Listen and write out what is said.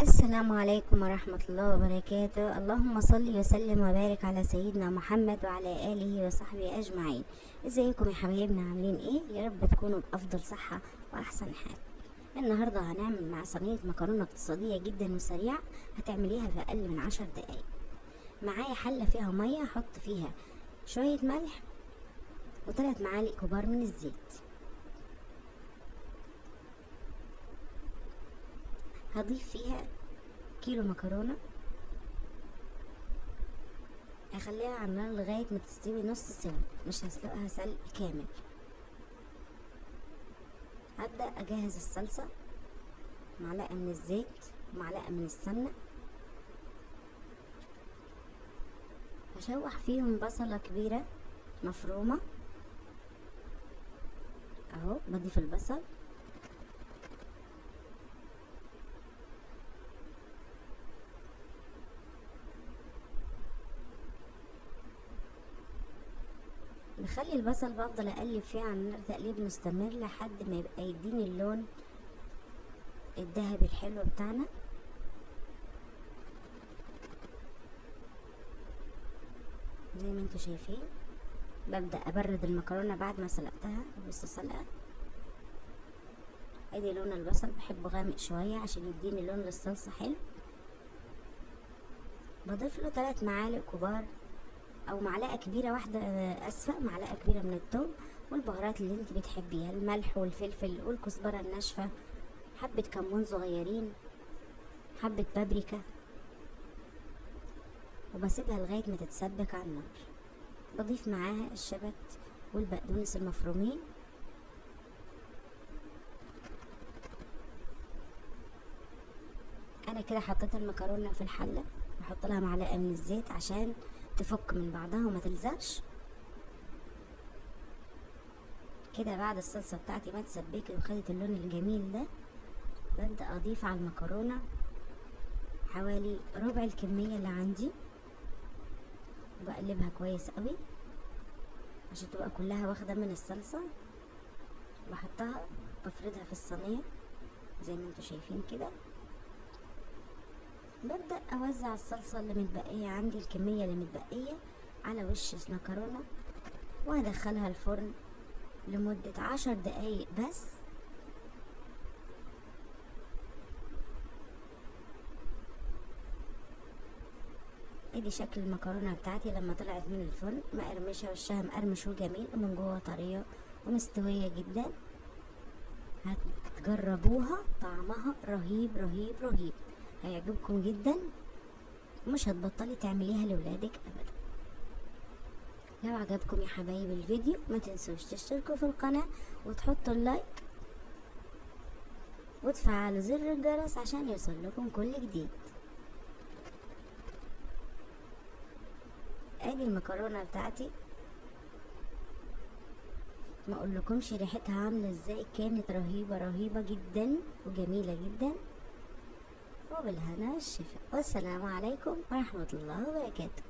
السلام عليكم ورحمة الله وبركاته. اللهم صل وسلم وبارك على سيدنا محمد وعلى آله وصحبه أجمعين. ازيكم يا حبايبنا، عاملين ايه؟ يا رب تكونوا بأفضل صحة وأحسن حال. النهاردة هنعمل مع صينية مكرونة اقتصادية جدا وسريعة، هتعمليها في أقل من 10 دقايق. معايا حلة فيها مية، هحط فيها شوية ملح و3 معالق كبار من الزيت. هضيف فيها كيلو مكرونة، هخليها على النار لغاية ما تستوي نص سوا، مش هسلقها سلق كامل. هبدأ أجهز الصلصة، معلقة من الزيت ومعلقة من السمنة. هشوح فيهم بصلة كبيرة مفرومة اهو، بضيف البصل بخلي البصل، بفضل اقلب فيه على النار تقليب مستمر لحد ما يبقى يديني اللون الذهبي الحلو بتاعنا. زي ما انتوا شايفين، ببدأ ابرد المكرونة بعد ما سلقتها نص سلقة. ادي لون البصل، بحبه غامق شوية عشان يديني لون للصلصة حلو. بضيف له 3 معالق كبار او معلقه كبيره واحده، اسفه، معلقه كبيره من الثوم والبهارات اللي انت بتحبيها، الملح والفلفل والكزبره الناشفه، حبه كمون صغيرين، حبه بابريكا، وبسيبها لغايه ما تتسبك على النار. بضيف معاها الشبت والبقدونس المفرومين. انا كده حطيت المكرونه في الحله، بحط لها معلقه من الزيت عشان تفك من بعضها وما تلزقش. كده بعد الصلصه بتاعتي ما تسبكت وخدت اللون الجميل ده، ببدا اضيف على المكرونه حوالي ربع الكميه اللي عندي، وبقلبها كويس قوي عشان تبقى كلها واخده من الصلصه. بحطها، بفردها في الصينيه زي ما انتوا شايفين كده. ببدأ أوزع الصلصة اللي متبقية عندي، الكمية اللي متبقية، على وش المكرونة، وهدخلها الفرن لمدة 10 دقايق بس. ادي شكل المكرونة بتاعتي لما طلعت من الفرن، مقرمشة، وشها مقرمش وجميل، ومن جوه طرية ومستوية جدا. هتجربوها، طعمها رهيب رهيب رهيب، هيعجبكم جدا، مش هتبطلي تعمليها لولادك ابدا. لو عجبكم يا حبايب الفيديو، ما تنسوش تشتركوا في القناة وتحطوا اللايك وتفعلوا زر الجرس عشان يوصل لكم كل جديد. ادي المكرونة بتاعتي، ما اقولكمش ريحتها عاملة ازاي، كانت رهيبة رهيبة جدا وجميلة جدا. وبالهنا والشفا، والسلام عليكم ورحمة الله وبركاته.